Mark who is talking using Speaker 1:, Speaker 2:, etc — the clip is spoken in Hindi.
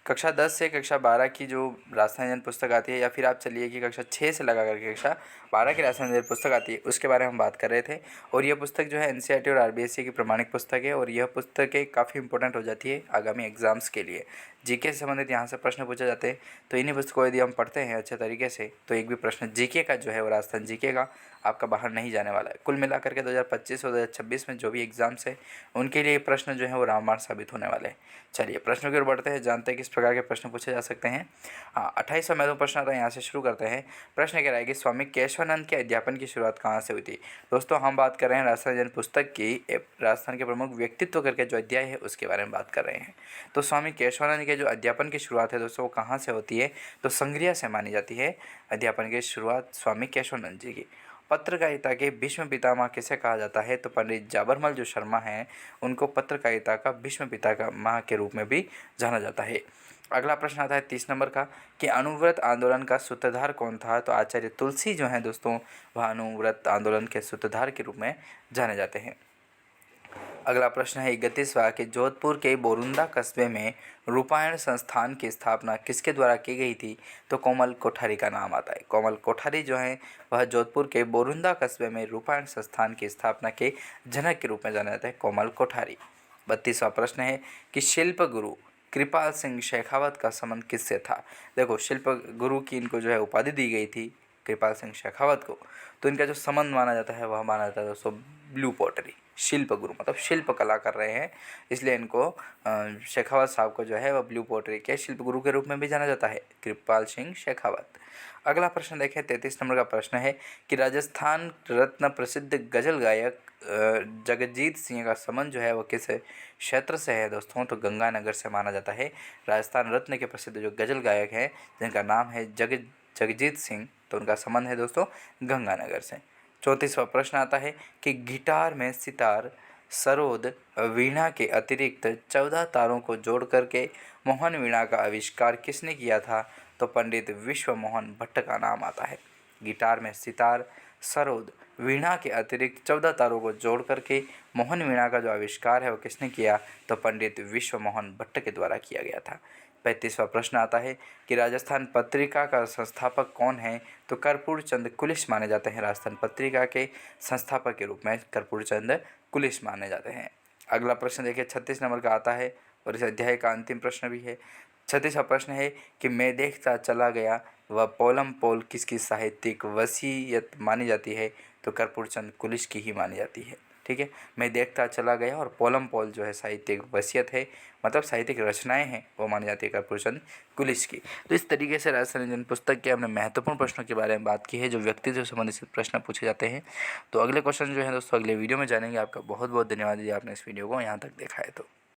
Speaker 1: कक्षा 10 से कक्षा 12 की जो राजस्थान जन पुस्तक आती है, या फिर आप चलिए कि कक्षा 6 से लगा करके कक्षा 12 की राजस्थान जन पुस्तक आती है, उसके बारे में हम बात कर रहे थे। और यह पुस्तक जो है एनसीईआरटी और आरबीएसई की प्रमाणिक पुस्तक है, और यह पुस्तकें काफ़ी इंपॉर्टेंट हो जाती है आगामी एग्जाम्स के लिए। जीके से संबंधित यहाँ से प्रश्न पूछे जाते हैं, तो इन्हीं पुस्तकों यदि हम पढ़ते हैं अच्छे तरीके से, तो एक भी प्रश्न जीके का जो है वो राजस्थान जीके का आपका बाहर नहीं जाने वाला है। कुल मिलाकर के 2025 और 2026 में जो भी एग्जाम्स है उनके लिए प्रश्न जो है वो रामबाण साबित होने वाले हैं। चलिए प्रश्नों की ओर बढ़ते हैं, जानते हैं किस प्रकार के प्रश्न पूछे जा सकते हैं। 28वां महत्वपूर्ण प्रश्न आता है, यहाँ से शुरू करते हैं। प्रश्न कह रहा है कि स्वामी केशवानंद के अध्यापन की शुरुआत कहाँ से हुई थी। दोस्तों हम बात कर रहे हैं राजस्थान जन पुस्तक की राजस्थान के प्रमुख व्यक्तित्व करके जो अध्याय है उसके बारे में बात कर रहे हैं। तो स्वामी केशवानंद के जो अध्यापन की शुरुआत है दोस्तों वो कहाँ से होती है, तो संग्रिया से मानी जाती है अध्यापन की शुरुआत स्वामी केशवानंद जी की। पत्रकारिता के भीष्म पितामह किसे कहा जाता है, तो पंडित जाबरमल जो शर्मा हैं उनको पत्रकारिता का भीष्म पितामह के रूप में भी जाना जाता है। अगला प्रश्न आता है 30 नंबर का, कि अणुव्रत आंदोलन का सूत्रधार कौन था। तो आचार्य तुलसी जो हैं दोस्तों वह अणुव्रत आंदोलन के सूत्रधार के रूप में जाने जाते हैं। अगला प्रश्न है 31वां, कि जोधपुर के बोरुंदा कस्बे में रूपायण संस्थान की स्थापना किसके द्वारा की गई थी। तो कोमल कोठारी का नाम आता है। कोमल कोठारी जो है वह जोधपुर के बोरुंदा कस्बे में रूपायण संस्थान की स्थापना के जनक के रूप में जाना जाता है, कोमल कोठारी। 32वां प्रश्न है कि शिल्प गुरु कृपाल सिंह शेखावत का संबंध किससे था। देखो शिल्प गुरु की इनको जो है उपाधि दी गई थी कृपाल सिंह शेखावत को, तो इनका जो संबंध माना जाता है वह माना जाता है दोस्तों ब्लू पॉटरी। शिल्प गुरु मतलब शिल्प कला कर रहे हैं, इसलिए इनको शेखावत साहब को जो है वह ब्लू पॉटरी के शिल्प गुरु के रूप में भी जाना जाता है, कृपाल सिंह शेखावत। अगला प्रश्न देखें 33 नंबर का प्रश्न है कि राजस्थान रत्न प्रसिद्ध गजल गायक जगजीत सिंह का संबंध जो है वो किस क्षेत्र से है दोस्तों, तो गंगानगर से माना जाता है। राजस्थान रत्न के प्रसिद्ध जो गजल गायक हैं जिनका नाम है जगजीत सिंह, तो उनका संबंध है दोस्तों गंगानगर से। 34वां प्रश्न आता है कि गिटार में सितार, सरोद, वीणा के अतिरिक्त 14 तारों को जोड़ करके मोहन वीणा का आविष्कार किसने किया था, तो पंडित विश्व मोहन भट्ट का नाम आता है। गिटार में सितार, सरोद, वीणा के अतिरिक्त 14 तारों को जोड़ करके मोहन वीणा का जो आविष्कार है वो किसने किया, तो पंडित विश्व मोहन भट्ट के द्वारा किया गया था। 35वां प्रश्न आता है कि राजस्थान पत्रिका का संस्थापक कौन है, तो कर्पूर चंद कुलिश माने जाते हैं। राजस्थान पत्रिका के संस्थापक के रूप में कर्पूर चंद कुलिश माने जाते हैं। अगला प्रश्न देखिए 36 नंबर का आता है, और इस अध्याय का अंतिम प्रश्न भी है। 36वां प्रश्न है कि मैं देखता चला गया वह पोलम पोल किसकी साहित्यिक वसीयत मानी जाती है, तो कर्पूर चंद कुलिश की ही मानी जाती है। ठीक है, मैं देखता चला गया और पोलम पोल जो है साहित्यिक वसीयत है, मतलब साहित्यिक रचनाएं हैं वो मानी जाती है कर्पूर चंद कुलिश की। तो इस तरीके से राजस्थान जन पुस्तक के हमने महत्वपूर्ण प्रश्नों के बारे में बात की है जो व्यक्तित्व से संबंधित प्रश्न पूछे जाते हैं। तो अगले क्वेश्चन जो है दोस्तों अगले वीडियो में जानेंगे। आपका बहुत बहुत धन्यवाद यदि आपने इस वीडियो को यहाँ तक देखा है तो।